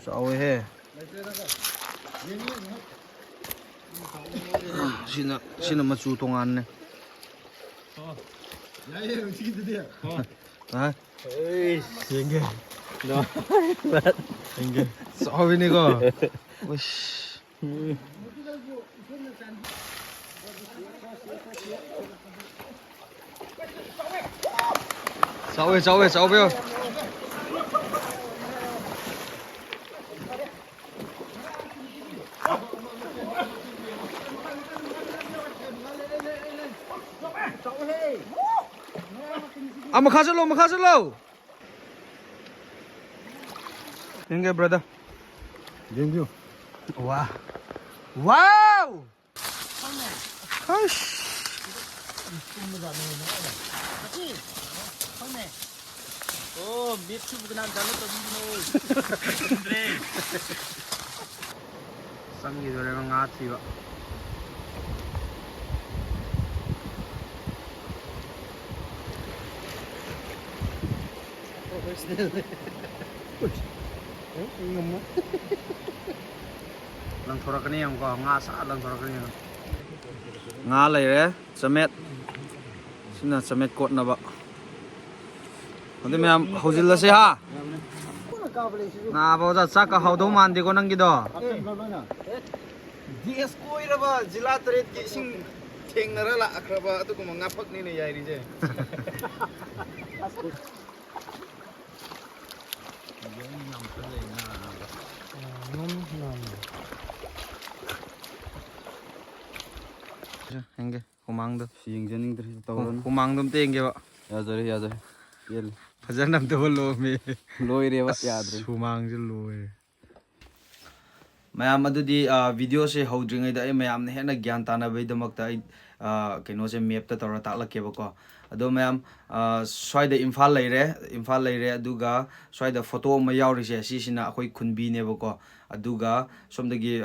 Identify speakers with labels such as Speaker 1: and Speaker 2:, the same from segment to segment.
Speaker 1: Sao he? Sino machu tongan ne? Hả?
Speaker 2: Singge. No. Singge.
Speaker 1: Sao bên này cơ? Sao về. Mà khá rất lâu. Thank you, brother.
Speaker 2: Thank you.
Speaker 1: Wow. Wow. Hush.
Speaker 2: Oh, meat soup dengan jalan tu minum.
Speaker 1: Sang gitu memang ngati pak. Lang thorak ni yang kau ngasa lang thorak ni. Ngalai re, semet. Sina semet kot na ba. Nanti macam hujil lah sih ha. Nah, bawa sak kau dong mandi kau nang gitu.
Speaker 2: Dia skoi raba jila terit kising ting nara lah akraba tu kau mengapak ni ya ini je.
Speaker 1: Henge, kumang tu.
Speaker 2: Siang jening terus tahun.
Speaker 1: Kumang tu mesti henge pak.
Speaker 2: Ya jadi. Yel.
Speaker 1: Fajar nam tu lo me.
Speaker 2: Loi re pak ya terus.
Speaker 1: Kumang je lo. Mayam adu di video se hodring ida mayam ne hena gyan tana bai damak ta keno se map ta tora ta lake bako ado mayam soida imphal leire aduga soida photo ma yauri se si sina akhoi khunbi ne bako aduga somdagi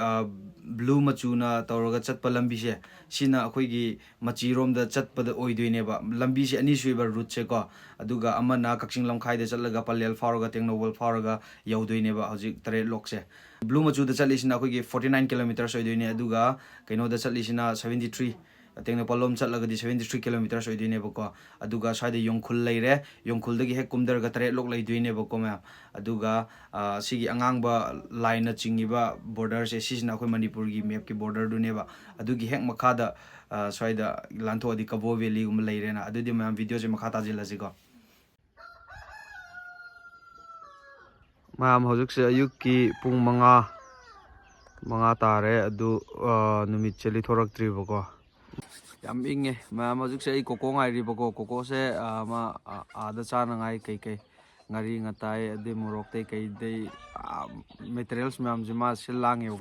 Speaker 1: blue machuna tawraga chatpa lambi se sina akhoi gi machi rom da chatpa da oidoine ba lambi se ani suiba route se ko aduga amana kakching lamkhai de chatlaga palel faraga tengnowal faraga yaudoine ba hojik tare lok se blue machu da chalisina akhoi gi 49 km oidoine aduga kaino da chalisina 73 Tengno palom chatlaga di 73 km oidoine bako aduga saide yongkhul leire yongkhul dagi hek kumdar ga tare lok leidoine bako ma aduga sigi angangba line chingiba border se sisna khoi manipur gi map ki border dune ba adugi hek makhada saida lantho adi kabo valley gum leire na adudi ma video se makhata jilasi ko mam hojuk se ayuk ki pung manga tare adu numit cheli thorak tri bako yam inge ma majuk se koko ngai ri bako koko se ma ada chana ngai kai ngari ngatai ade morok te kai de materials mam jima silang yo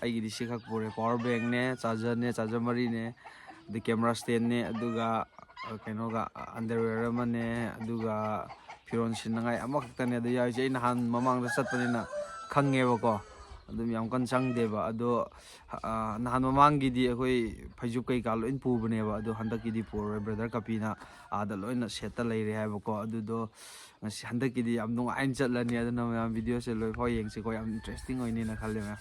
Speaker 1: ai gi sikak pure power bank ne charger mari ne the camera stand ne aduga kaino ga underwear mane aduga firon sinangai amakta ne da yai je nahan mamang da satpanina khange bako adum yam kan sang deba ado nahan mamang gi di akoi phaijuk kai ka loin pu bane ba ado handak gi di pur brother kapina ada loin seta leire ha bako adu do ngasi handak gi di am nung ain chatlani aduna mam video se loi phoi yeng se ko yam interesting oini na khalle ma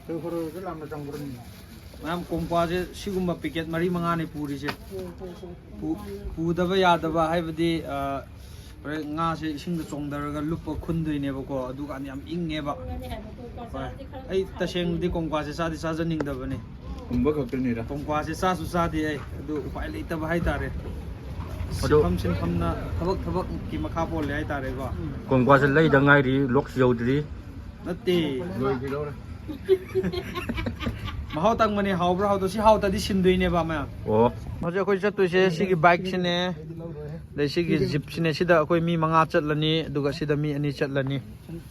Speaker 2: Tu huru tu lam na changburun.
Speaker 1: mam kompwa je sigumba picket mari manga ne puri se pu daba ya daba haibadi nga se ising da chongdaraga lupa khundoine bako aduga yam inge ba ai taseng di kongkwa se sadi sajaning da bane
Speaker 2: Kumba khakni ra.
Speaker 1: kongkwa se sa su sadi ai adu upai leita ba hai tare sin na thabak ki makha pol le hai tare ko
Speaker 3: Kongkwa se lei da ngai ri lok siaudri
Speaker 1: natti
Speaker 2: Loi ki lo ra.
Speaker 1: mahau tang mani haubra hau to si hau ta di sindoine ba ma
Speaker 3: o
Speaker 1: hoje khoi chatu se sigi bike sine dai sigi jeep sine sida khoi mi manga chatlani aduga sida mi ani chatlani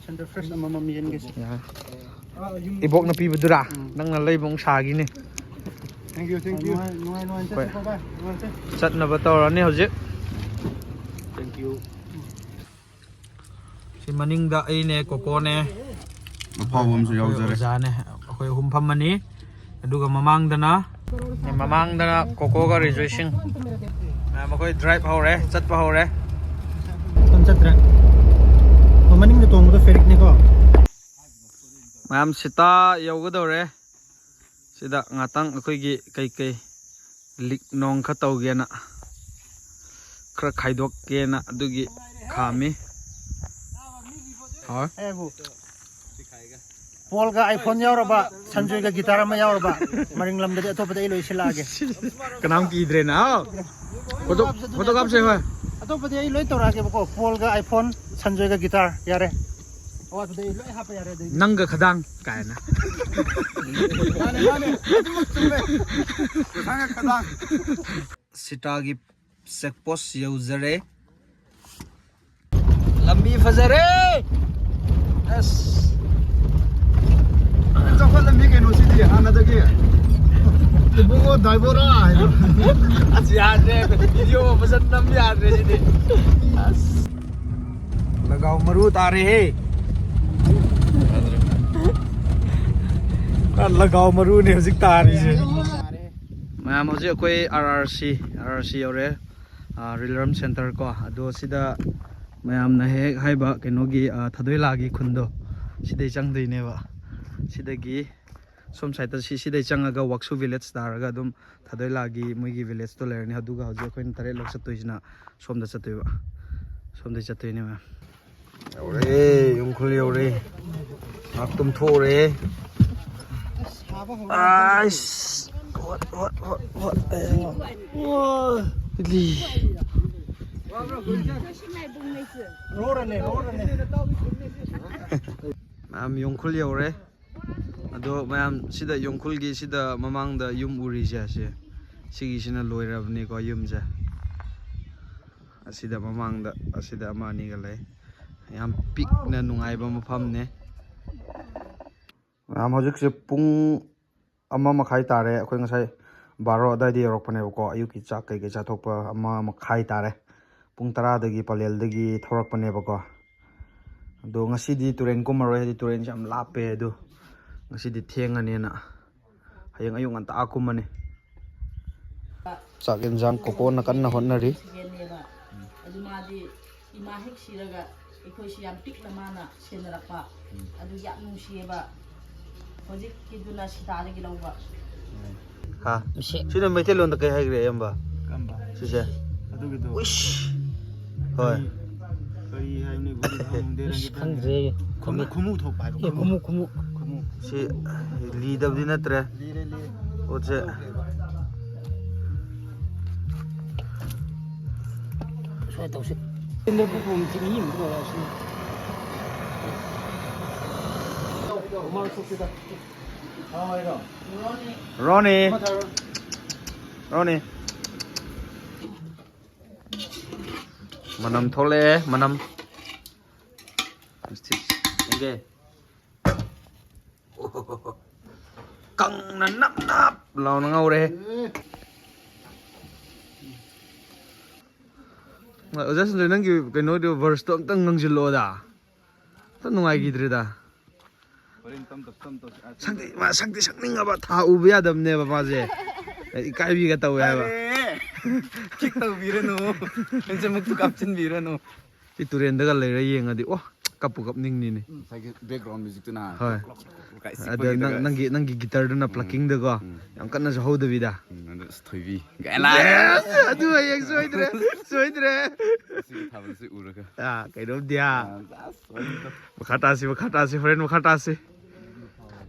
Speaker 2: Center fresh na mama mi yen ges.
Speaker 1: ibok na pibudura nang na leibong sagi ni
Speaker 2: Thank you. Nuai
Speaker 1: chat na ba tawrani hoje
Speaker 2: Thank you.
Speaker 1: si maning da ai ne koko ne
Speaker 2: Mapawam sa yauzare.
Speaker 1: jane akhoi humpham mani aduga mamangdana koko ga rejoicing na makoi drive hore chat pa hore
Speaker 2: Kan chatra. Mamaning na tong mo ferik ni ko.
Speaker 1: ꯃꯌꯥꯝ ꯁꯤꯇꯥ ꯌꯧꯒꯗꯧꯔꯦ ꯁꯤꯗ ꯉꯥꯛꯇꯪ ꯑꯩꯈꯣꯏꯒꯤ ꯀꯩꯀꯩ ꯂꯤꯛ ꯅꯣꯡ ꯈꯔ ꯇꯧꯒꯦꯅ खर खाइदोके ना अदुगी खामी हाँ
Speaker 4: पोल का आईफोन यावरबा संजय का गिटार में यावरबा मरिंग लमदे अतोपदे लोइ सिलागे
Speaker 1: कनाम की इधरे ना फोटो फोटो कब से है
Speaker 4: अतोपदे लोइ तोरागे बको पोल का आईफोन संजय का गिटार यारे और बदे लोइ हाप यारे
Speaker 1: नंग खदांग काय ना सिटागी सेकपोस यूजरे लंबी फजरे एस
Speaker 2: चौक लंबी के नो सिटी हां ना दगे बुगो दाइबोरा
Speaker 1: आज याद रे वीडियो में पसंद नम याद रे सिटी लगाओ मरू तारे है लगाओ मरू ने हजिक तारी से मैम हजिक कोई RRC और रिलरम सेंटर को अदो सिदा मैम ना हे हाइबा केनोगी थदोइलागी खुंदो सिदे चंगदैनेबा सिदगी सोम साइड सिदे चंगागा वक्सु विलेज दारगा दुम थदोइलागी मोइगी विलेज तो लेरनी हदुगा हजि कोइन तरे लक सतोइजना सोमदा चतोइबा सोमदे चतोइने मैम औरे युंखुल औरे आक तुम थोरे आइस what li मैम योंखुल यौरे अदो मैम सिदा योंखुल की सिदा ममांग दा युम उरी जे सिगी सिना लोइरबनी को युम जे असिदा ममांग दा असिदा अमानी गा ले याम पिक ना नुंगाइबा मफम ने मैम हजिक से पुंग अमा मखाई तारे अखोय ngasai बारो अदाइदी यौरकपनेबको अयुकी चाक कई चाथोकपा अमा मखाई तारे पुंग 10 दगी पलेल दगी थोरकपनेबको अदो ngasidi तुरेन कुमरो हेदी तुरेन जाम लापे अदो ngasidi थेंगनेना हयंग अयुंग अंता आकुमने चाक इंजान कोको न कन्ना होनरी
Speaker 5: अदुमादी इमा हेक सिरगा एखोइसि याम पिकना माना सेनरपा अदु याम नुसिएबा होजिक किदुना सितादगी लौबा
Speaker 1: हाँ सिदा मैथे लोन कई हाइग्रे यंबा सिसे
Speaker 2: अदुगिदो
Speaker 1: उश होय
Speaker 2: कई हाइने बुदे
Speaker 4: खंद्रे
Speaker 2: खुमु खुमु थोक पाइबो
Speaker 4: खुमु खुमु
Speaker 2: खुमु
Speaker 1: से लीदबदी नत्रे
Speaker 2: लीरे ली
Speaker 1: ओचे
Speaker 4: सोय तौसे इंदे बुकुम चिनी मको यासि मार सोकिदा
Speaker 1: Ronnie manam thole manam okay kang na nap law na ngaure just nang gi kaino de verse to tang nang jilo da ta nungai gidre da 상대 상닝가 봐 다 우비야 덥네 봐 맞지 이까비가 또 왜 봐. 킥도 미르노. 이제 목도 깜진 미르노. 이 두렌드가 레라 예응하디 와 까뿌 깝닝니네.
Speaker 2: 사이게 백그라운드 뮤직도나.
Speaker 1: ꯍꯣꯏ. ꯑꯗ ꯅꯪꯒꯤ ꯒꯤꯇꯔꯗꯨꯅ ꯄ꯭ꯂꯛꯀꯤꯡꯗꯀꯣ ꯌꯥꯝ ꯀꯟꯅꯁꯨ ꯍꯧꯗꯕꯤꯗ
Speaker 2: ꯊꯣꯏꯕꯤ
Speaker 1: ꯑꯗꯨ ꯍꯌꯦꯡ ꯁꯣꯏꯗ꯭ꯔꯦ
Speaker 2: ꯁꯤ ꯊꯥꯕꯁꯤ ꯎꯔꯒ
Speaker 1: ꯀꯩꯅꯣꯝꯗꯤꯌꯥ ꯃꯈꯥ ꯇꯥꯁꯤ ꯍꯣꯔꯦꯟ ꯃꯈꯥ ꯇꯥꯁꯤ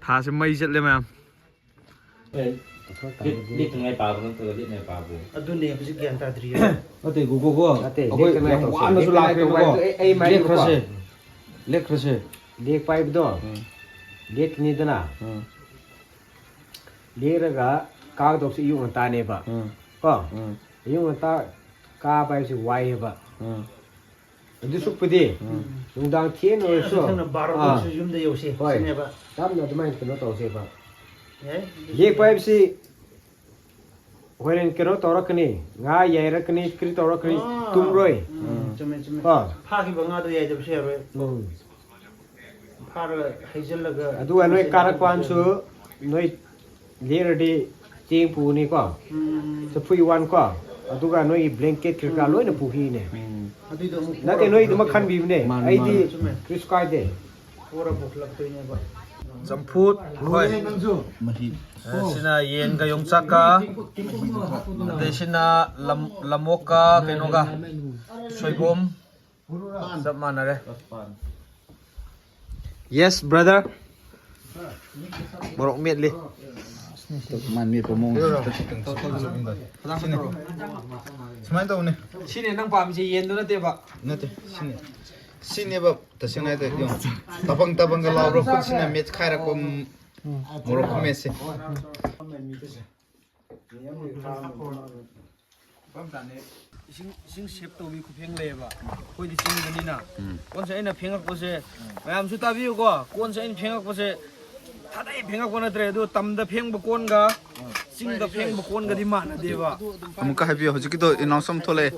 Speaker 1: ꯊꯥꯁꯤ ꯃꯩ ꯆꯠꯂꯦ ꯃꯌꯥꯝ
Speaker 3: ꯂꯤꯛꯉꯥꯏ ꯄꯥꯕ ꯅꯠꯇ꯭ꯔꯒ ꯂꯤꯛꯉꯥꯏ ꯄꯥꯕ
Speaker 4: ꯑꯗꯨꯅꯦ ꯍꯧꯖꯤꯛ ꯒ꯭ꯌꯥꯟ ꯇꯥꯗ꯭ꯔꯤꯌꯦ
Speaker 1: ꯑꯇꯩ ꯒꯣꯒꯣ ꯑꯩꯈꯣꯏ ꯌꯥꯝ ꯋꯥꯅꯁꯨ ꯂꯥꯛꯈ꯭ꯔꯦꯕꯀꯣ ꯂꯦꯛꯈ꯭ꯔꯁꯦ
Speaker 6: ꯂꯦꯛ ꯄꯥꯏꯕꯗꯣ ꯂꯦꯛꯀꯅꯤꯗꯅ ꯂꯦꯛꯔꯒ ꯀꯥꯒꯗꯧꯕꯁꯤ ꯑꯌꯨꯛ ꯉꯟꯇꯥꯅꯦꯕ ꯀꯣ ꯑꯌꯨꯛ ꯉꯟꯇꯥ ꯀꯥꯕ ꯍꯥꯏꯕꯁꯤ ꯋꯥꯏꯑꯦꯕ ꯑꯗꯨ ꯁꯨꯛꯄꯗꯤ ꯅꯨꯡꯗꯥꯡ ꯊꯦꯡꯅ ꯑꯣꯏꯔꯁꯨ
Speaker 4: ꯕꯥꯔꯣꯁꯨ ꯌꯨꯝꯗ ꯌꯧꯁꯤ ꯁꯤꯅꯦꯕ
Speaker 6: ꯇꯞꯅ ꯑꯗꯨꯃꯥꯏꯅ ꯀꯩꯅꯣ ꯇꯧꯁꯦꯕ ꯂꯦꯛꯄ ꯍꯥꯏꯕꯁꯤ ꯍꯣꯔꯦꯟ ꯀꯩꯅꯣ ꯇꯧꯔꯛꯀꯅꯤ ꯉꯥ ꯌꯥꯏꯔꯛꯀꯅꯤ ꯀꯔꯤ ꯇꯧꯔꯛꯀꯅꯤ ꯇꯨꯝꯔꯣꯏ
Speaker 4: ꯆꯨꯝꯃꯦ
Speaker 6: ꯀꯣ
Speaker 4: ꯐꯥꯈꯤꯕ ꯉꯥꯗꯣ ꯌꯥꯏꯗꯕꯁꯨ ꯌꯥꯔꯣꯏ ꯐꯥꯔꯒ ꯍꯩꯖꯤꯜꯂꯒ
Speaker 6: ꯑꯗꯨꯒ ꯅꯣꯏ ꯀꯥꯔꯛꯄꯥꯟꯁꯨ ꯅꯣꯏ ꯂꯦꯛꯔꯗꯤ ꯆꯦꯡ ꯄꯨꯅꯤꯀꯣ ꯆꯐꯨ ꯋꯥꯟꯀꯣ ꯑꯗꯨꯒ ꯅꯣꯏꯒꯤ ꯕ꯭ꯂꯦꯡꯀꯦꯠ ꯀꯩꯀꯥ ꯂꯣꯏꯅ ꯄꯨꯈꯤꯅꯦ
Speaker 4: ꯑꯗꯨꯏꯗꯣ ꯑꯃꯨꯛ
Speaker 6: ꯅꯠꯇꯦ ꯅꯣꯏꯗꯃꯛ ꯈꯟꯕꯤꯕꯅꯦ ꯑꯩꯗꯤ ꯀ꯭ꯔꯤꯁꯨ ꯀꯥꯏꯗꯦ
Speaker 4: poor ꯄꯨꯈꯠꯂꯛꯇꯣꯏꯅꯦꯕ
Speaker 1: Champut. Hoi. Sina yen ka yongchak ka. Ate sina lamok ka kaino ka. Soygom. Sab mana re. Yes, brother. Borok miet li.
Speaker 2: Man mi pamong. Semain tahu nih.
Speaker 1: Sini nang pam si yen do na te ba.
Speaker 2: Nanti sini. Sini bab, tersengai tu yang tabang kalau orang pun sini match kaya aku Morocco match.
Speaker 1: Sing shape to mi ku pheng le ba. Koi di sing ni na. Kon sa ina pheng ak ko se. Mayam su ta bi ko. Kon sa in pheng ak ko se. Thadai pheng ak ko na tre do tam da pheng ba kon ga. Sing da pheng ba kon ga di ma na de ba.
Speaker 2: Kamu kah happy? Hujur kita inasam thole.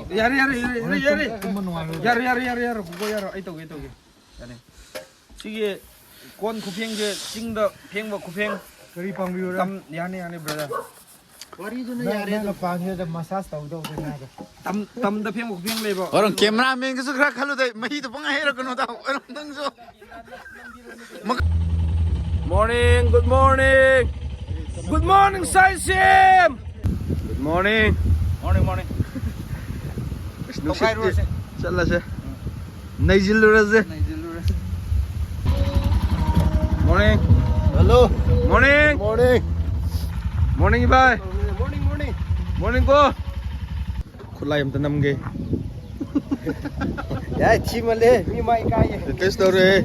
Speaker 1: Yari. Ko yari. Ai to ge. Yani. Sige kon ku pheng je sing da pheng ba ku pheng.
Speaker 4: Kari pang view ra.
Speaker 1: Tam yani brother.
Speaker 4: Wari ju na yare na pang ye da massage tau do ke na.
Speaker 1: Tam da pheng ba ku pheng le ba.
Speaker 2: Orang cameraman ke suka kalau dah mahi tu pengai hera kena tahu. Orang tang so.
Speaker 1: Morning, good morning. Good morning, Saisim. Good morning. Morning.
Speaker 2: Nusit je. Challa se. Naizil lura se.
Speaker 1: Morning.
Speaker 2: Hello.
Speaker 1: Morning. Morning, bye. Morning ko. Khulai am tanam ge.
Speaker 6: Ya chi male mi mai kai
Speaker 1: Test dore.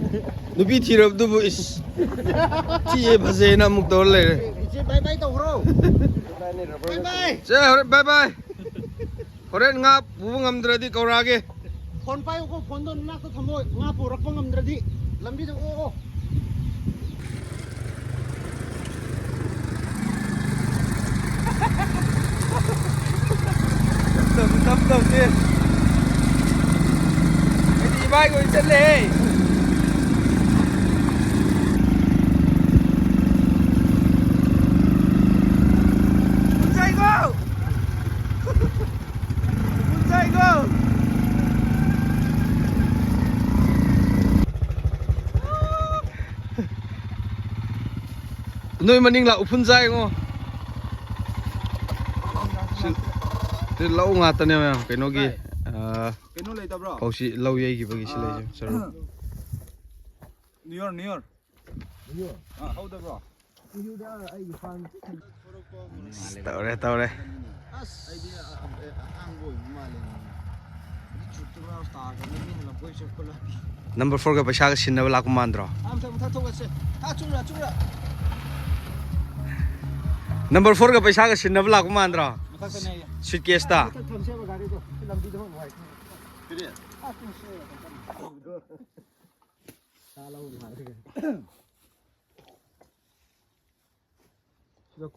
Speaker 1: Nubi thirab du is. Chi ye bhaje na muk dor le.
Speaker 6: chi bye tau bro
Speaker 1: Bye. Horen nga bubung amdradi kaurage.
Speaker 4: Phone pai ko phone do na ko thamo nga purak pang amdradi lambi da o
Speaker 1: Tâm đi. Cái gì bay ngồi chân đi. Nơi mà ninh là phun dai không? Thì lâu ngạt tao nè cái nó gì?
Speaker 2: Cái nó lấy tao bro.
Speaker 1: Hậu sĩ lâu dây gì vậy cái lấy chứ?
Speaker 2: New York. How the bro?
Speaker 1: Tao đây. Number 4 ka paisa ka sinna wala ko mandro. Number 4 ka paisa ka sinna wala ko mandro. Suitcase ta.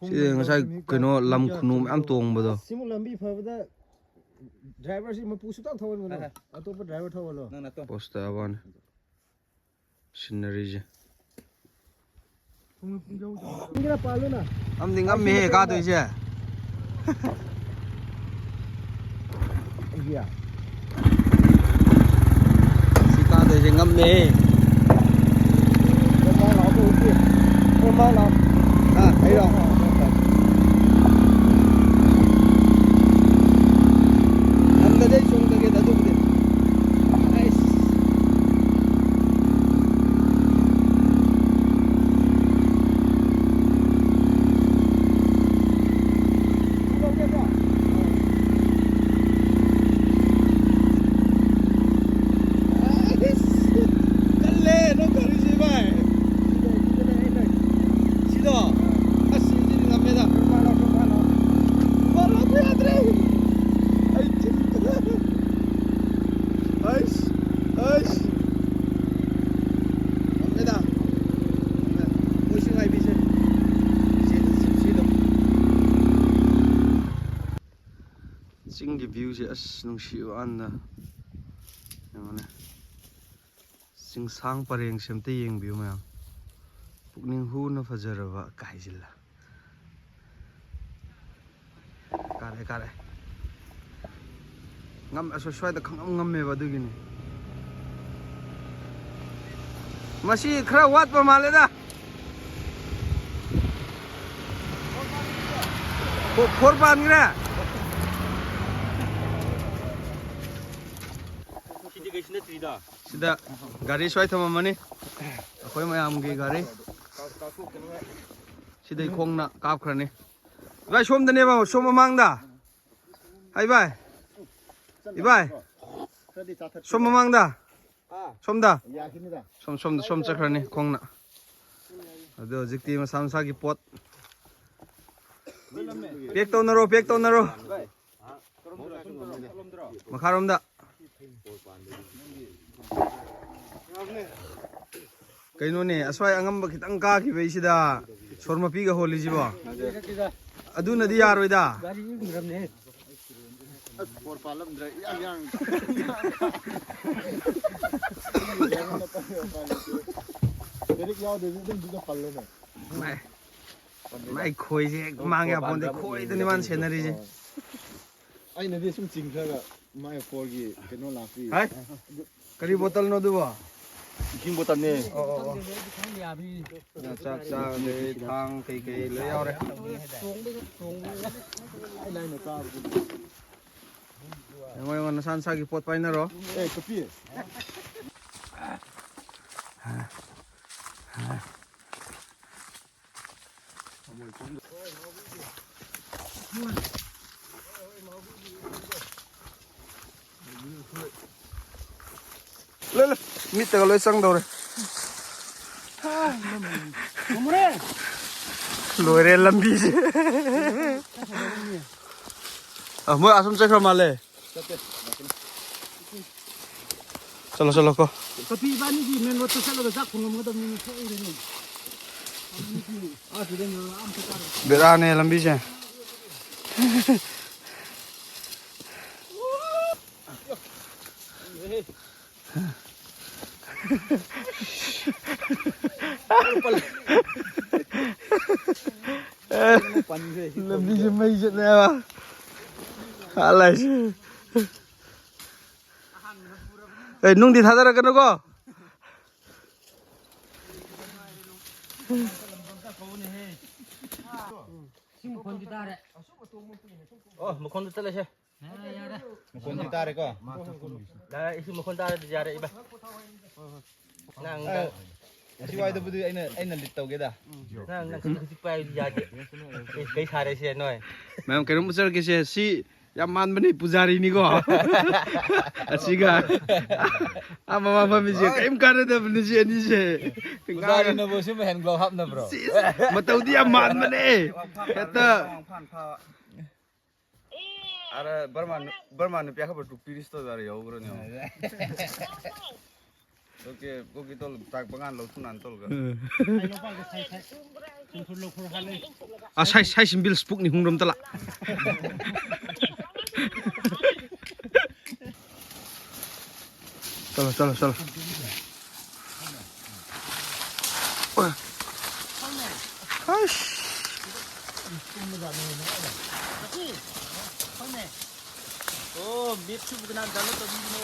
Speaker 1: Sige ngasay kino lam khunum am tong ba do.
Speaker 6: simu lambi phawada driver si mapu su tak thawal mo atopa driver thawal lo
Speaker 1: Posta awan. Scenery je.
Speaker 6: ngira palu na
Speaker 1: Am ding am me ka to je.
Speaker 6: iya
Speaker 1: Si ka to je ngam me.
Speaker 6: ma la
Speaker 1: À, thấy rồi. Anh lên đây xuống cái đó đúng đi. Singgi view je as nung siu an na. Yang mana? Sing sang pareng sem te yeng view ma. Pukning hu na fajarwa kai jilla. Kare. Ngam aso swai da khang ngam me ba du gini. Masih khara wat pa male da. Korban ngira. Sida gari swai thamamani. Akhoi mayam gi gari. Sida khongna kapkhrani. Bai som da ne ba som mamang da. Hai bai. Ibai. Som mamang da. Som da. Som chakhrani khongna. Ado jikti ma samsa gi pot. Pek tonaro. Makharom da. Kaino ne aswai angamba khitang ka ki bei sida sorma pi ga holi jiba adu nadi yaroi da mai khoi je mangya bonde khoi tani man senari je
Speaker 2: ai nadi sum chingkhaga mai forgi keno lafi
Speaker 1: hai kari botol no duwa
Speaker 2: king botan ne
Speaker 1: chak de thang kai le yaw re ngoi ngon san sa gi pot pai na ro
Speaker 2: kapi
Speaker 1: le mi ta lo sang do re loi re lambi je moi asum chakra male chalo ko
Speaker 4: Tapi bani di main road tu selalu bezak pun nggak ada minum ini. Ah tidak nyoba am tu kan.
Speaker 1: berane lambi je lebih jemai je ni apa? Alas. Nung di thadar kan ko?
Speaker 3: Oh, mukhon tu telah sih.
Speaker 2: mukhon tare ko
Speaker 3: Dah isi mukhon dah ada jari iba. Nang
Speaker 2: si wai da budu aina lit tawge da
Speaker 3: nang sipai jari. Kai sare sih noi.
Speaker 1: Memang kena besar ke si yang man bani pujari ni ko. Asiga. Ama misi kaim kare da bani si ni je.
Speaker 2: Pujari na bo si hand glove hap na bro
Speaker 1: Matau dia man bani. Kata Ara Burman pihak bertupiris tu dari jauh bro ni. Oke, kok kita tak pengan lo tunan tol kan. Ah, saya simbil spuk ni hungrum telak. Chalo. Hush.
Speaker 3: Oh, beef tu bukan dalam tu bino.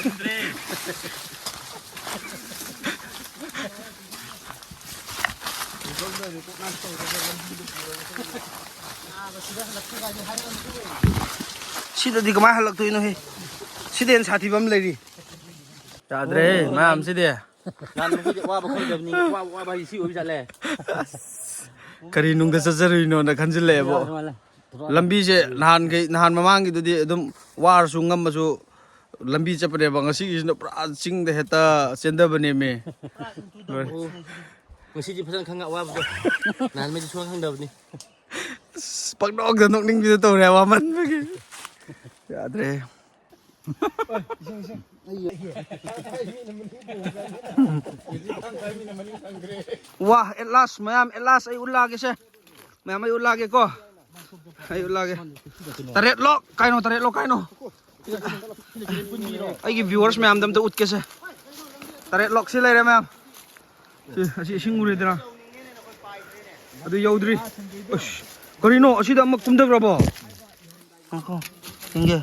Speaker 3: Andre.
Speaker 1: Sida di kemana halak tu ino he? Sida yang sati bam lagi. Adre, mam sida.
Speaker 3: Nan mungkin wah bakal jam ni, wah bahisi ubi jalan.
Speaker 1: Kari nung da sajaru ino na kanjil le bo. Lambi je nahan mamang gitu dia dum war sungam masu lambi cepade bang asi is no prasing de heta senda bane me.
Speaker 3: Mesti je pesan kangak wah betul. Nan mesti suang kang dah ni.
Speaker 1: Pak dog da nok ning bi to re waman bagi. Ya Adre. Wah, at last ay ulagi siya. Mayam ay ulagi ko. Ay ulagi. Taret lok kaino. Ay viewers mayam dam to ut ke siya. Taret lok sila re mayam. Si singuri dira. Adu yaudri. Ush. Karino asida mak kumdag ra ba? Ako. Tingge.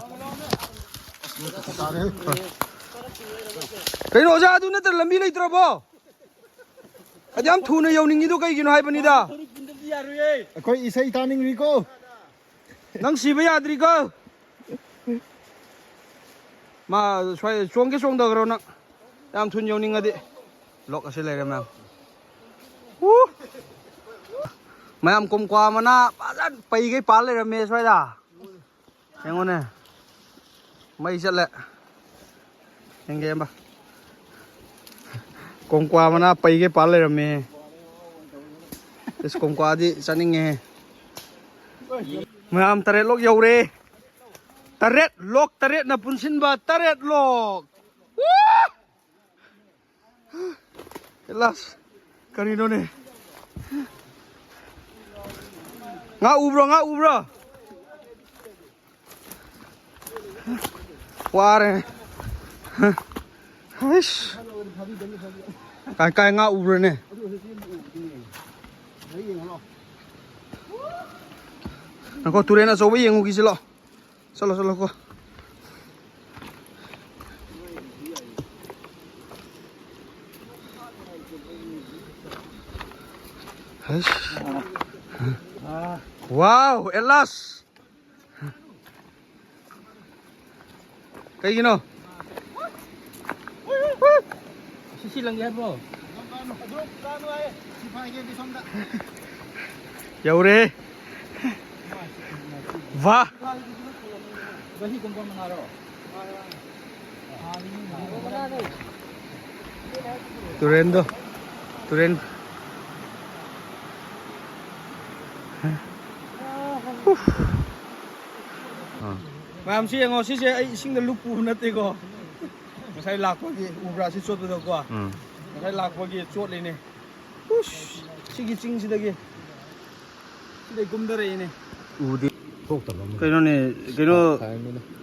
Speaker 1: Karino ja adu na tar lambi lai tra ba? ꯑꯗꯨ ꯌꯥꯝ ꯊꯨꯅ ꯌꯧꯅꯤꯡꯉꯤꯗꯣ ꯀꯩꯒꯤꯅꯣ ꯍꯥꯏꯕꯅꯤꯗ
Speaker 2: ꯑꯩꯈꯣꯏ ꯏꯁꯩ ꯇꯥꯅꯤꯡꯔꯤꯀꯣ
Speaker 1: ꯅꯪ ꯁꯤꯕ ꯌꯥꯗ꯭ꯔꯤꯀꯣ ꯃꯥ ꯁ꯭ꯋꯥꯏ ꯆꯣꯡꯒꯦ ꯆꯣꯡꯗꯈ꯭ꯔꯣ ꯅꯪ ꯌꯥꯝ ꯊꯨꯅ ꯌꯧꯅꯤꯡꯉꯗꯤ ꯂꯣꯛ ꯑꯁꯤ ꯂꯩꯔꯦ ꯃꯌꯥꯝ ꯃꯌꯥꯝ ꯀꯣꯝꯀ꯭ꯋꯥ ꯃꯅꯥ ꯐꯖꯅ ꯄꯩꯒꯩ ꯄꯥꯜ ꯂꯩꯔꯝꯃꯦ ꯁ꯭ꯋꯥꯏꯗ ꯌꯦꯡꯉꯣꯅꯦ ꯃꯩ ꯆꯠꯂꯦ ꯌꯦꯡꯒꯦ ꯀꯣꯝꯀ꯭ꯋꯥ ꯃꯅꯥ ꯄꯩꯒꯩ ꯄꯥꯜ ꯂꯩꯔꯝꯃꯦ ꯏꯁ ꯀꯣꯝꯀ꯭ꯋꯥꯗꯤ ꯆꯥꯅꯤꯡꯉꯦ ꯃꯌꯥꯝ 8 ꯂꯣꯛ ꯌꯧꯔꯦ 8 ꯂꯣꯛ 8ꯅ ꯄꯨꯟꯁꯤꯟꯕ 8 ꯂꯣꯛ ꯑꯦꯂꯥꯁ ꯀꯔꯤꯅꯣꯅꯦ ngã ubro qua đây cái ngã ubro này nó có tụi nó số với yên gì lo sao có wow elas kayak gini
Speaker 3: Sisi lang yan bro.
Speaker 1: Yaure wah
Speaker 3: Bahi kumpang mangaro.
Speaker 1: turen Ma'am si ngo si ay ising na lupu natin ko. Masay lakwa gi ubra si chot do ko. Masay lakwa gi chot le ne. Ush sigi ching si dagi. Si dai gum dare ne. Udi kaino ne kaino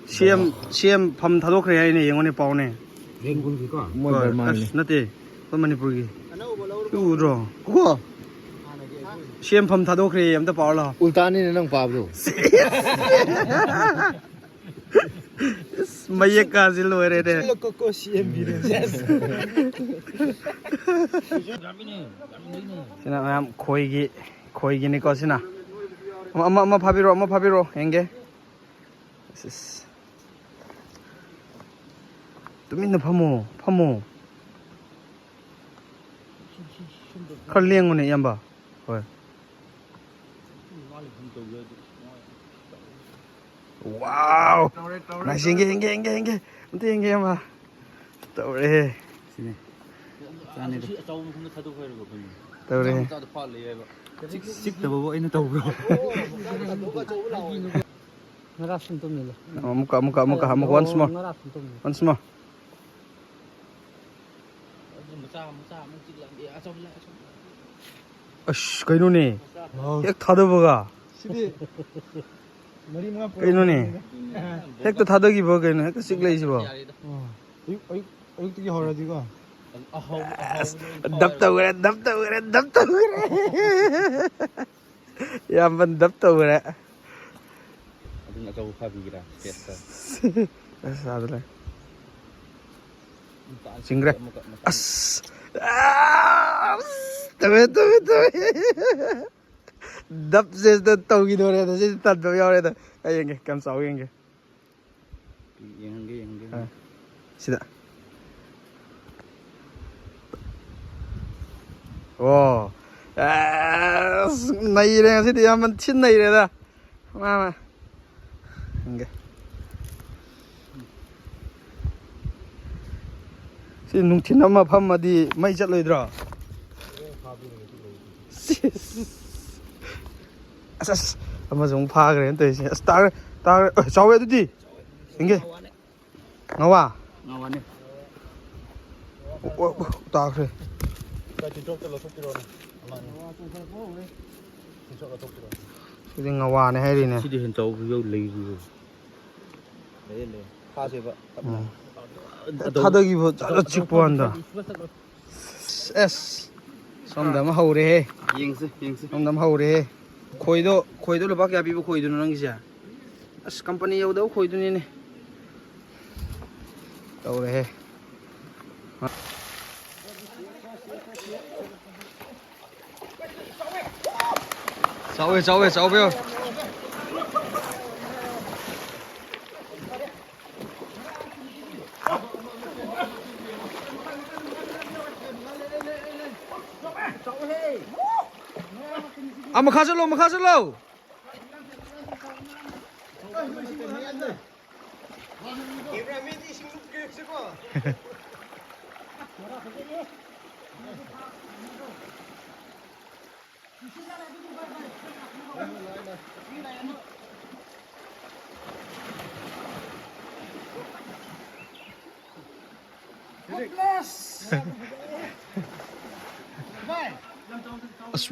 Speaker 1: CM pham thadok re ai ne yengo ne paw ne.
Speaker 6: Rengkul gi ko
Speaker 1: Moi Burma ne. Nate ko Manipur gi. Udro ko. CM pham thadok re am ta paw la.
Speaker 2: ultani ne nang pablo
Speaker 1: Maya ka zilo re de.
Speaker 2: ko CM bi
Speaker 1: Sina ma'am khoi gi ni ko sina. Ama phabiro henge. Sis. Tumin na phamo. Khar leng ne yamba. Hoi. Wow. Nice henge. Unti henge yamba. Tawre. Sini.
Speaker 3: Si achaw mo kung thadu khoy ro ko.
Speaker 1: Tawre.
Speaker 3: Ta da pha le ba.
Speaker 1: Sik da bo aina tawbro.
Speaker 4: Ngarap suntum nila.
Speaker 1: Muka once more.
Speaker 4: Ngarap suntum.
Speaker 1: Once more.
Speaker 3: Macha mo tik lang di achaw la achaw.
Speaker 1: Ash, kaino ne? Hek thadabaga. Kaino ne? Hek to thadagi ba kaino? Hek sik lai sibo.
Speaker 2: ayuk ti hora di ko
Speaker 1: Dab tawre. Yaman dab tawre.
Speaker 3: Adun achaw pha bi gira testa.
Speaker 1: Sadle. Singre. As. Tabe. Dab se da tawgi do re da se tad do yaw re da. Ayenge kam saw yenge.
Speaker 3: Yang
Speaker 1: Sida. Oh. Nai re si di yaman chin nai re da. Mama. Henge. Si nungthin ama phammadi mai chatloidra. Asas amazong phagre ente si star chawe dudi inge ngawa
Speaker 3: ngawane.
Speaker 1: Takre. Sidi ngawa ne hai ri ne.
Speaker 3: Sidi hen chaw yo lei ri.
Speaker 2: le pha se ba
Speaker 1: Thadagi bo jara chikpo anda. Es. Somdam haure he.
Speaker 2: yengse
Speaker 1: Somdam haure he. Khoido lo ba kya bi bo khoido nang sia. As company yau do khoido ni ne. Haure he. Chào mà khá rất lâu.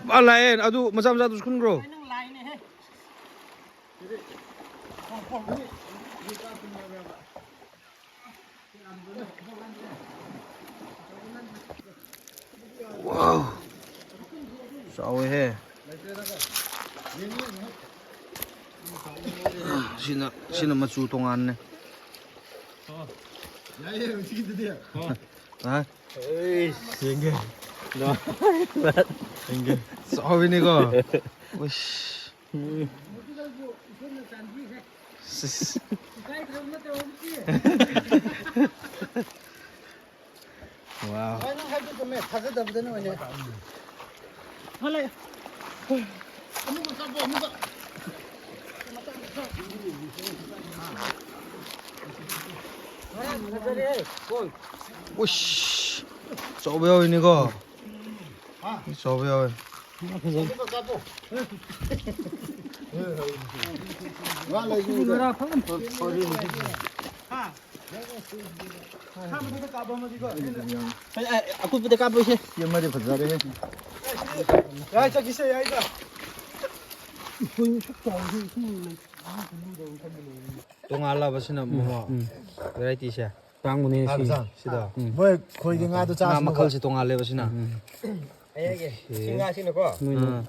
Speaker 1: Lain, aduh macam satu sekun bro. Wow, sao he? Sina macu tongan ne. Hah? Singge. No. Singge. Sao ini kok? Wish. Wow. Wish. Sao ini kok? Sao
Speaker 3: Aku punya kabel sih.
Speaker 2: Yang mana benar ya?
Speaker 4: Ya, cak kisah ya itu.
Speaker 1: Tongala ba sina mo? Variety siya.
Speaker 6: Tang mo ni
Speaker 1: Sida.
Speaker 4: Boy, koi nga do
Speaker 1: Nga makal si tongale ba sina?
Speaker 6: Ayage. Singa sino ko?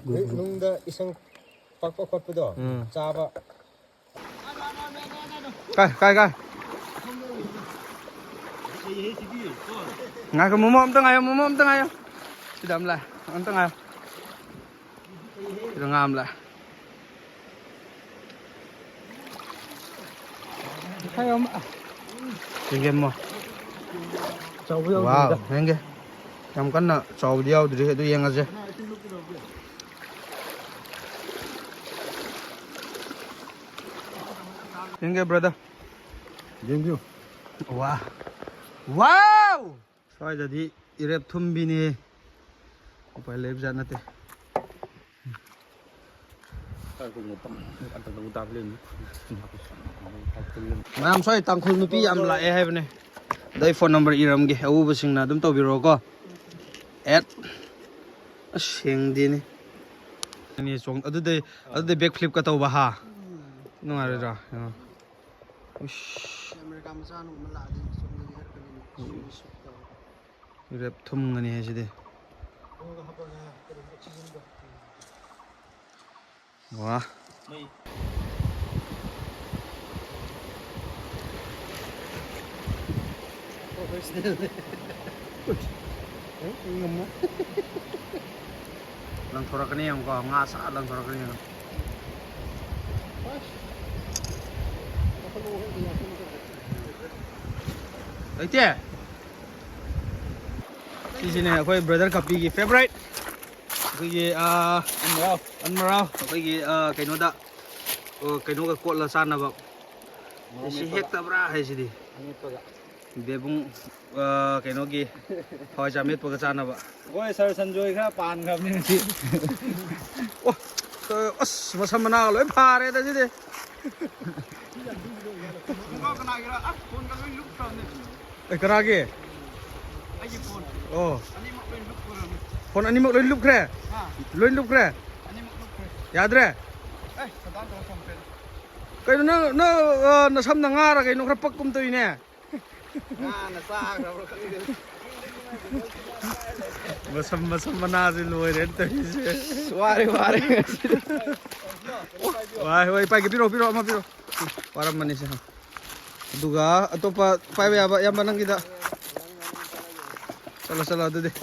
Speaker 6: Nungda isang pagpapapado. Chaba.
Speaker 1: Kai. Nga ka mo amtang ayo. Sidam la. Amtang ayo. Sida ngam la. Henge mo. Wow, henge. Kam kan na chau diao dri du yang aje. Henge brother.
Speaker 2: Thank you.
Speaker 1: Wow. Wow. Soi jadi irep thumbi ni. Upai lep janate. Mam soi tangkhul nupi am la e haibne. Dai phone number iram ge au basing na dum to biro ko. At asing din ni song adu de back flip ka to ba ha. Nungare ra. Ush.
Speaker 4: America macha no mala din song ni her kan
Speaker 1: Irep thum ngani he side. Wah. Lang thora kani yang ko nga sa lang thora kani. Aite. Sini akoi brother kapi ki favorite. Cái Admiral cái nó đã cái nó cái cột là san nào vậy cái hecta bra hay gì đi để bung cái nó gì hỏi chả biết bao cái san nào vậy
Speaker 3: Ôi sao sân rồi khá bàn gặp như chị.
Speaker 1: ô mà sao mà nào lấy pha đấy ta chứ đi cái nào kì ô phone anh mặc lên lúc kre lên lúc kre याद रहे cái nó xăm thằng nga ra cái nó khắp bắc công ty nè mà xăm mà na gì lùi đến tới wari wai pai cái piro mà piro para manis ya duga atau pa pai ya yang mana kita salah tuh deh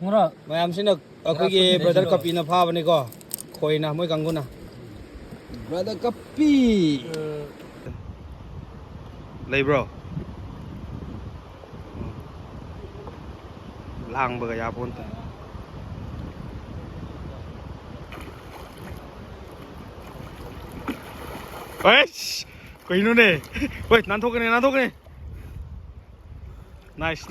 Speaker 3: Mura.
Speaker 1: Mayam sih nak aku ye brother kopi na pha bani ko khoi na moi kanggu na brother kapi lay bro lang ba kaya punta Wes, kau ini nih. Wes, nantok ni. Nice.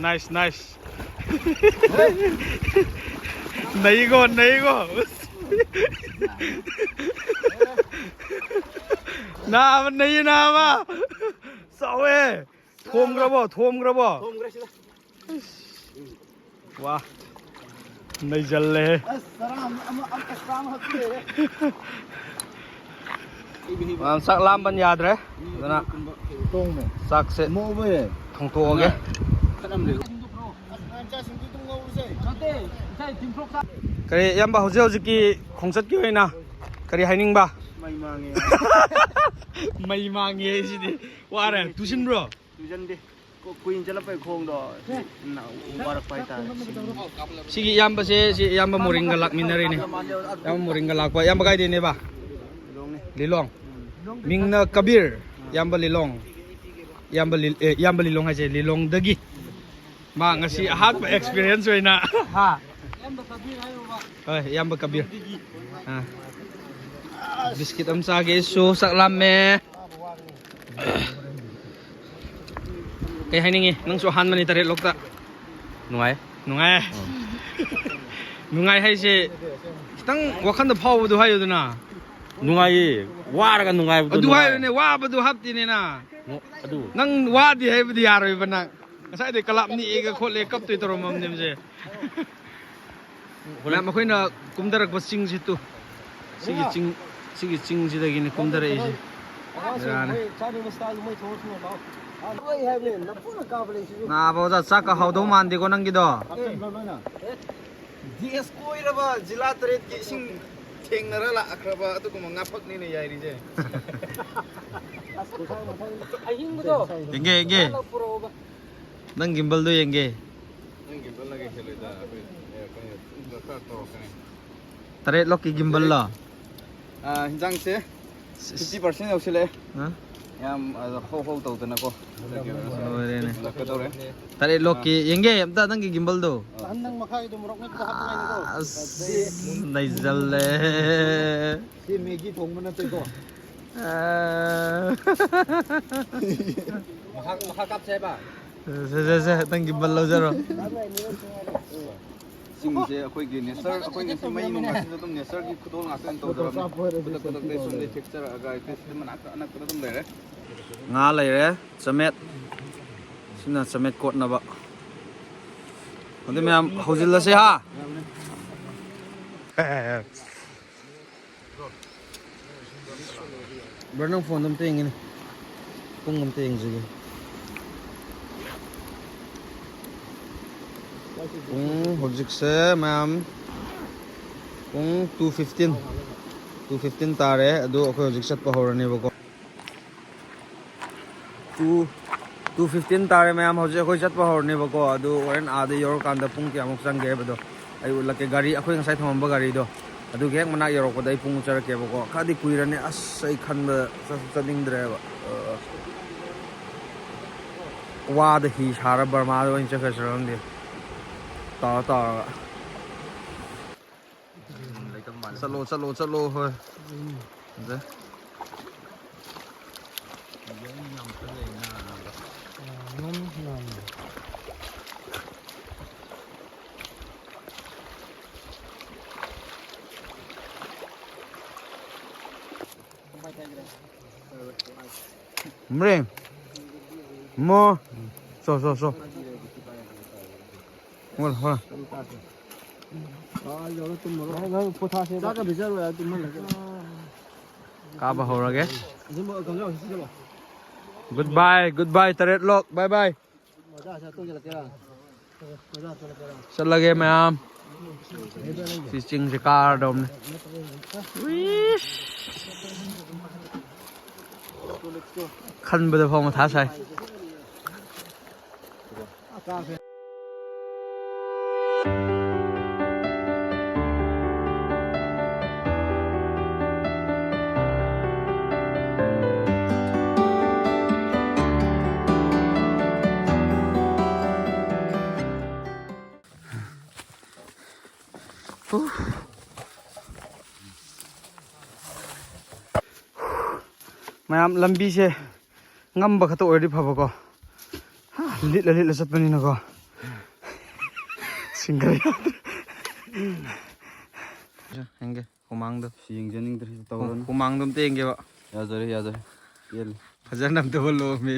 Speaker 1: Naik go. Nama naik nama. Sawe. Thom grabo. Wah. Naik jalan. Sak lam ban yad re dana sak se thong to ge kari yamba hoje ki khongsat ki hoina kari haining ba mai mangi sidi ware tusin bro
Speaker 3: Queen chala pai khong do na warak pai ta
Speaker 1: sigi yamba se si yamba moringa lak minari ni yamba moringa lak pa yamba kai de ne ba lilong mingna kabir yamba lilong hai je lilong dagi ma ngasi ahad ba experience hoina ha yamba kabir ha biskit am sa ge so sak lam me kay hainingi nang so han mani tare lokta nungai nungai hai se kitang wakhan da phaw du hayo duna
Speaker 3: nungai waraga nungai
Speaker 1: adu hayo ne wa badu hapti ne na
Speaker 3: adu
Speaker 1: nang wa di hai badi yaroi bana ngasai de kalap ni ega khole kap tu torom mam nem je wala ma khoina kumdarak basing situ sigi ching ji dagi ne kumdara e ji na ba za saka haudo man de ko nang gi do
Speaker 2: DS koiraba jila taret ki sing thengnara la akraba atu ko ngapak ni ne yairi je
Speaker 1: yenge nang gimbal do yenge taret lok ki gimbal la
Speaker 2: hinjang se 50% yausile
Speaker 1: ha
Speaker 2: yam ho tau tana ko
Speaker 1: taret lok ki yenge amta nang ki gimbal do
Speaker 4: Andang makai itu merok nek hap
Speaker 1: nai jalle
Speaker 4: si Maggie thong mana tu ko.
Speaker 6: Makakap saya ba?
Speaker 1: Se nang gimbal lo jaro
Speaker 2: sing se akhoi gi ne sir akhoi ne mai no ma sin tum ne sir gi khudol nga kan to dara ko de sum de texture aga te system anak ko tum le
Speaker 1: nga lai re chamet sina chamet kot na ba ande myam hojil la se ha bernang phone dum ting ni pung dum ting ji pung hojik se myam pung 215 tare adu akhoi hojik sat pa horani ba ko 215 tare myam hojik akhoi sat pa horani ba ko adu oren ade yor kan da pung kya muk sang ge ba do ai ulake gari akhoi ngasai thom ba gari do adu gek mana yorok ko dai pung char ke ba ko khadi kuirane as sai khan ba sading dre ba wa da hi shara barma do in chakha sarang de ta chalo hoy de Mreng mo so hola ka ba ho rage goodbye taret lok bye bye sat lage ma'am si ching se car dom ne khan ba da phong ma tha sai mayam lambi se ngamba khata oidi phabako litla chapani na ko single henge humang do
Speaker 2: yengjening dri tawron
Speaker 1: humang dum te henge ba
Speaker 2: yajare yel
Speaker 1: fajan nam to lo me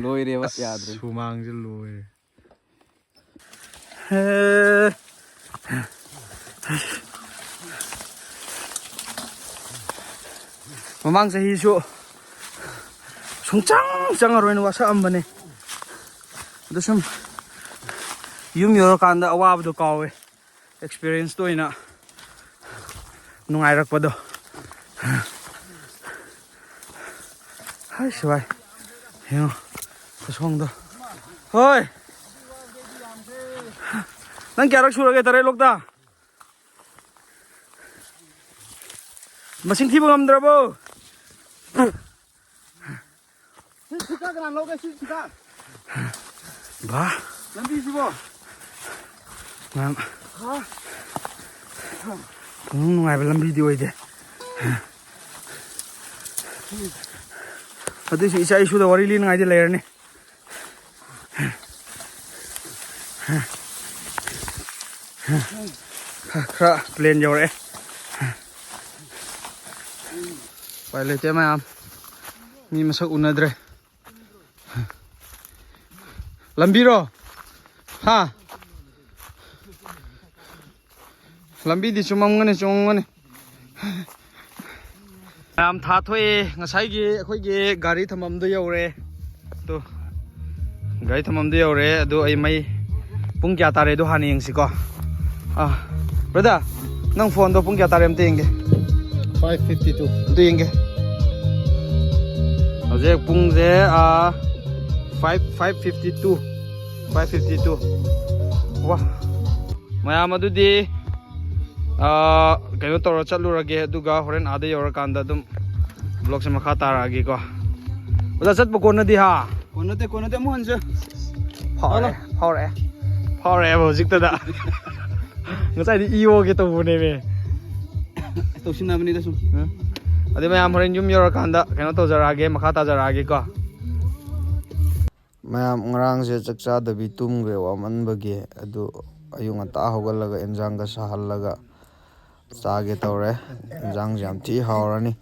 Speaker 2: loire wa yadre
Speaker 1: humang je lo mamang sahi su sungchang aroin wasa ambane ado sum yum yoro kanda awab do kawe experience to ina nungai rak pado hai shwai yo kasong do hoi nang kya rak surage tare lokda masing thibo ngamdrabo
Speaker 4: Sika kan lo ke sika.
Speaker 1: ba
Speaker 4: Lambi sibo.
Speaker 1: ngam nungai ba lambi di oide adu si isa isu da wari lin ngai de layer ne khra plane jore pai le te ma mi masak unadre lambiro ha lambi di chumamngane am tha thoi ngasai gi akhoi gi gari thamam do yore to gari thamam do yore adu ai mai pung kya tare do hani yengsi ko brother nang phone do pung kya tare am te yenge
Speaker 4: 552.
Speaker 1: do yenge aje pung je 552 wah mayam adudi kayo toro chalurage aduga horen ade yorakanda dum vlog se makha tarage ko oda chat bu kona di ha
Speaker 2: konate mo hanse
Speaker 1: phore hojik ta da ngasai di iyo ge to bune me
Speaker 2: to sinabani da sum
Speaker 1: ade mayam horen yum yorakanda kayo to jarage makha ta jarage ko mayam ngrang se chakcha da bi tum gre wa man bage adu ayung ata hogalaga enjang ga sahalaga chage tawre enjang jam thi hawrani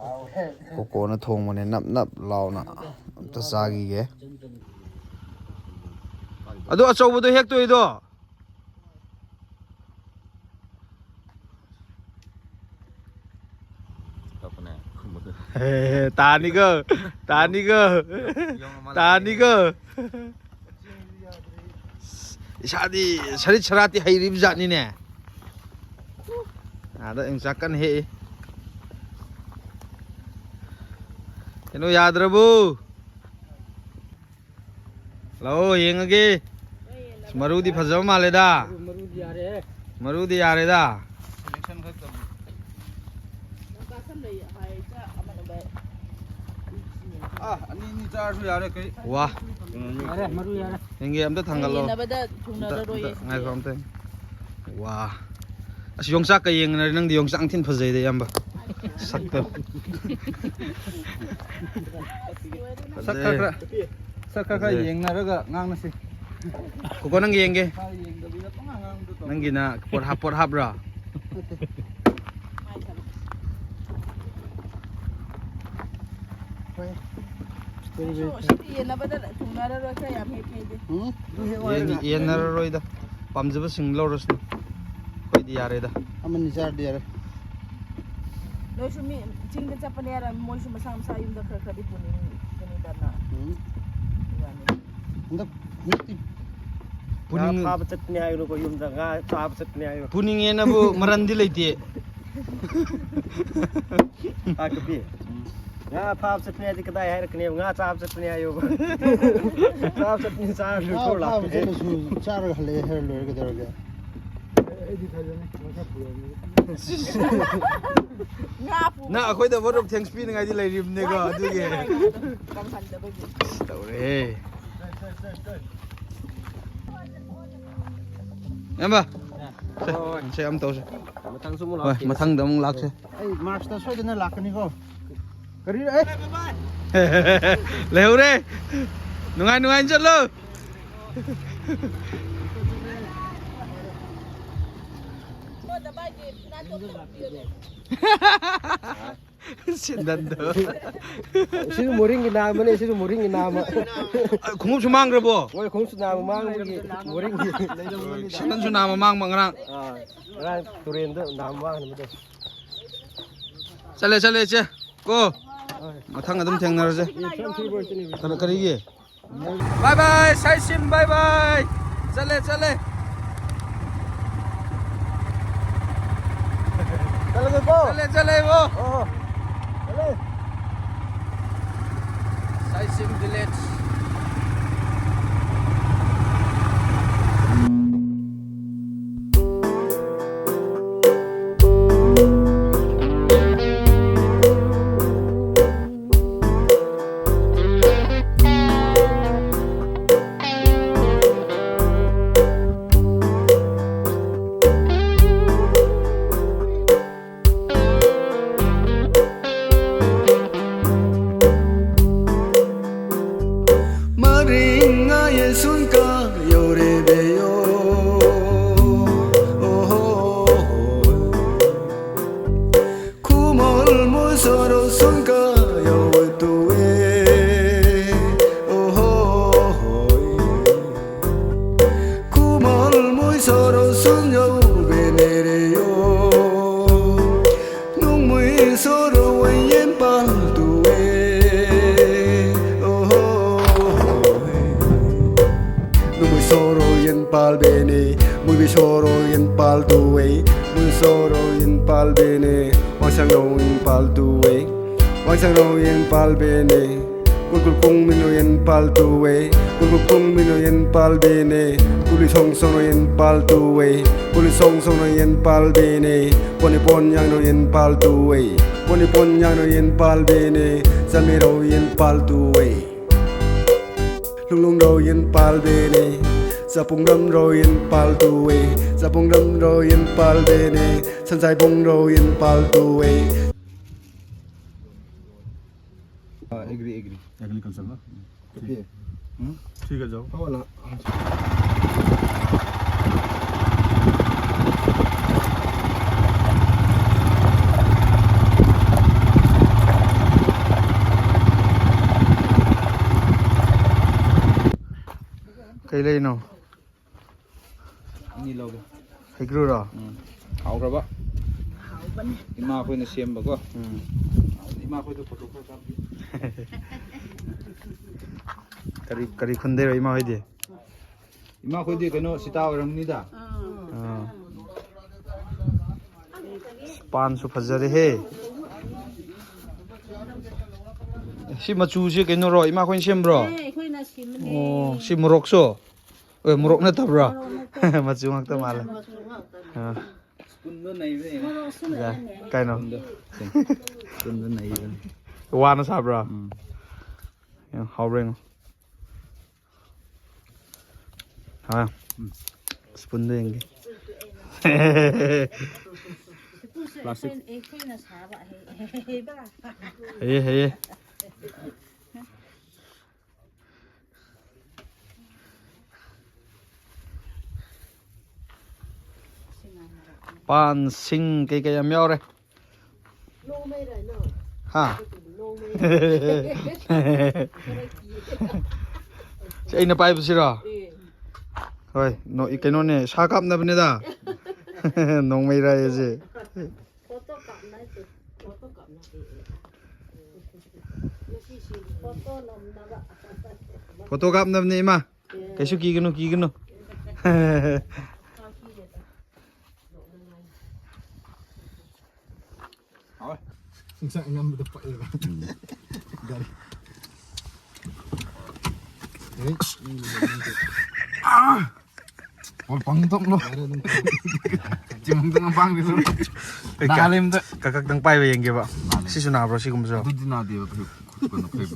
Speaker 1: kokona thongmane nap launa amta chagi ge adu achaubudo hek toido tani go isadi sari charati hairib jatni ne ada engsakan he eno yadrabu lo yengage marudi phajama maleda marudi yare da
Speaker 2: ani ni char su yare kai
Speaker 1: wah
Speaker 4: Yare maru yare.
Speaker 1: henge amta thangalo
Speaker 5: nabada thungnararoye
Speaker 1: ngai komte wah as yongsa ka yeng na nang di yongsa ang thin phajai de yamba sakta
Speaker 2: sakka yengnaraga ngangna si
Speaker 1: ko nang yenge nang gina por hap ra
Speaker 5: 시티 nabada thungnararoye kaya yam hepede
Speaker 1: yen na roida pamjaba sing loros no koi di yare da
Speaker 4: Aman jar dia.
Speaker 5: noishu mi chingda chapanera moishu masam sa yumda khara di puning dana
Speaker 4: Untuk mesti
Speaker 1: puning
Speaker 6: Papa chatni ayo ko yum da nga papa chatni ayo.
Speaker 1: puning ena bu marandi leite
Speaker 6: Akapi. Nga papa chatni ayo kadai hai rakne nga papa chatni ayo. Papa chatni sa lu
Speaker 4: kau
Speaker 6: thola.
Speaker 4: kau jadi su jar hale her lor ke dorga.
Speaker 5: ngapu
Speaker 1: na akhoi da word of thanks pi ngai di leirim ne go adu ge
Speaker 5: kam handa bagi
Speaker 1: tawre amba ꯁꯦ ꯑꯃ ꯇꯧꯁꯦ
Speaker 6: ꯃꯊꯪꯁꯨ ꯑꯃꯨꯛ
Speaker 1: ꯍꯣꯏ
Speaker 6: ꯂꯥꯛꯀꯦ
Speaker 1: ꯃꯊꯪꯗ ꯑꯃꯨꯛ ꯂꯥꯛꯁꯦ
Speaker 4: ꯑꯩ ꯃꯥꯔꯆꯇ ꯁꯣꯏꯗꯅ ꯂꯥꯛꯀꯅꯤꯀꯣ ꯀꯔꯤ ꯑꯦ
Speaker 1: ꯂꯩꯍꯧꯔꯦ ꯅꯨꯡꯉꯥꯏ ꯅꯨꯡꯉꯥꯏꯅ ꯆꯠꯂꯣ ꯁꯦꯟꯗꯟꯗꯣ
Speaker 6: ꯁꯤꯁꯨ ꯃꯣꯔꯤꯡꯒꯤ ꯅꯥꯃꯅꯦ ꯁꯤꯁꯨ ꯃꯣꯔꯤꯡꯒꯤ ꯅꯥꯃ
Speaker 1: ꯈꯣꯡꯎꯞꯁꯨ ꯃꯥꯡꯈ꯭ꯔꯕꯣ
Speaker 6: ꯃꯣꯏ ꯈꯣꯡꯁꯨ ꯅꯥꯃ ꯃꯥꯡꯕꯒꯤ ꯃꯣꯔꯤꯡꯒꯤ
Speaker 1: ꯁꯦꯟꯗꯟꯁꯨ ꯅꯥꯝꯃ ꯃꯥꯡꯕ ꯉꯔꯥꯡ
Speaker 6: ꯉꯔꯥꯡ ꯇꯨꯔꯦꯟꯗ ꯅꯥꯃ ꯃꯥꯡꯍꯟꯕꯗꯣ
Speaker 1: ꯆꯠꯂꯦ ꯆꯠꯂꯦ ꯏꯆꯦ ꯀꯣ ꯃꯊꯪ ꯑꯗꯨꯝ ꯊꯦꯡꯅꯔꯁꯦ ꯀꯔꯤꯒꯤ ꯕꯥꯏ ꯕꯥꯏ ꯁꯥꯏꯁꯤꯝ ꯕꯥꯏ ꯕꯥꯏ ꯆꯠꯂꯦ ꯆꯠꯂꯦ चले चले वो साइसिम village
Speaker 7: palbene muy bisoro yen pal tuwe muy soro yen palbene wang sang ro yen pal tuwe wang sang ro yen palbene kul kung mino yen pal tuwe kul kung mino yen palbene kuli song song yen pal tuwe kuli song song yen palbene poni pon yang no yen pal tuwe poni pon yang no yen palbene samiro yen pal tuwe lung lung ro yen palbene Zapong đâm rồi yên pal tuwe Zapong đâm rồi yên pal bene San sai bong rồi yên pal tuwe
Speaker 2: agree कर सकता ठीक है जाओ
Speaker 1: कई लेनो
Speaker 2: ini lo
Speaker 1: हेग्रो रा
Speaker 2: haukraba ima khoi na semba ko ima khoi to photo kha
Speaker 1: करी करी खुंदे रो इमा होइदे
Speaker 2: ima khoi di kano sita oramni da
Speaker 1: पान सु फजरे हे सी मचू से कइनो रो इमा खोइन सेम ब्रो
Speaker 5: ꯑꯩꯈꯣꯏꯅ ꯁꯤꯃꯅꯦ
Speaker 1: ओ सी मोरक सो ओए मोरक न तब्रा मचू ngak ta mala
Speaker 2: kun do nai ve
Speaker 1: ya kaino
Speaker 2: kun do nai ve
Speaker 1: wana sabra ya hawreng ha spoon de yenge
Speaker 5: plastic ꯑꯩꯈꯣꯏꯅ ꯁꯥꯕ ꯍꯩꯕ
Speaker 1: hey hey pan sing cái em nhau đây ha chị anh nó bay bữa rồi thôi nó cái nó này sa cắm na bên đó nông mấy ra gì photo cắm na bên mà cái số kí cái nó
Speaker 2: pang tok lo chimang tang pang di lo dalim ta
Speaker 1: kakak tang pai về vậy si suna bro si kum so
Speaker 2: du na di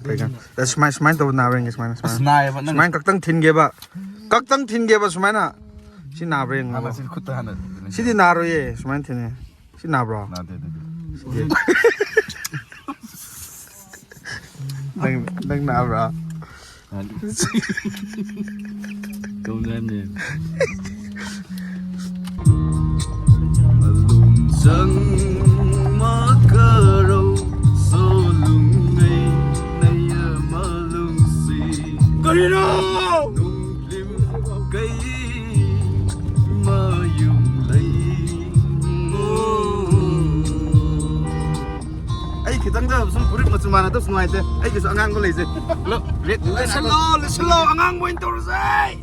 Speaker 1: pegang das smine to na reng smine
Speaker 2: snai ba nang
Speaker 1: smine kakak tang thin ge ba kakak tang thin ge ba smine na si na reng
Speaker 2: ala sil khutta hana Sidi naro ye, semain tini. Si nabro. Nang nabro.
Speaker 3: Câu lên nè.
Speaker 1: Lùng răng má cơ râu số lùng ngay nay mà lùng xì cây đâu nung lim cây mà dùng lấy
Speaker 2: Ay, kitang dah sun purik macam mana tu semua itu. Ay, kisah angang boleh je. Lo, lihat dulu. Slow, angang mo itu say.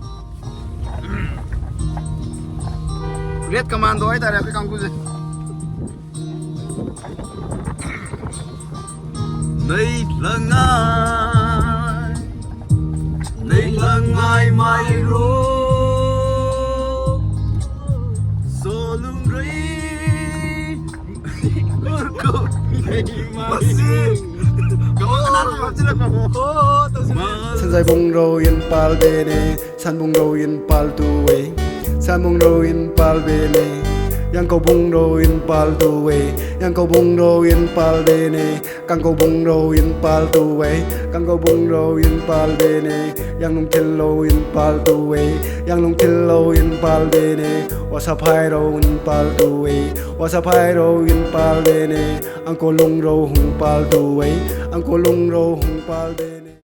Speaker 2: Lihat komando ay dari aku kangku je.
Speaker 1: đây là ngài mai rô số lung rây cô
Speaker 7: San sai bung ro yen pal bene, san bung ro yen pal tu we, san bung ro yen pal bene, yang kau bung ro yen pal tu we, yang kau bung ro yen pal bene, kang kau bung ro yen pal tu we, kang kau bung ro yen pal bene, yang nung til lo yen pal tu we, yang nung til lo yen pal bene, wasapai ro yen pal tu we, wasapai ro yen pal bene, ang ko lung ro hung pal tu we, ang ko lung ro hung pal bene.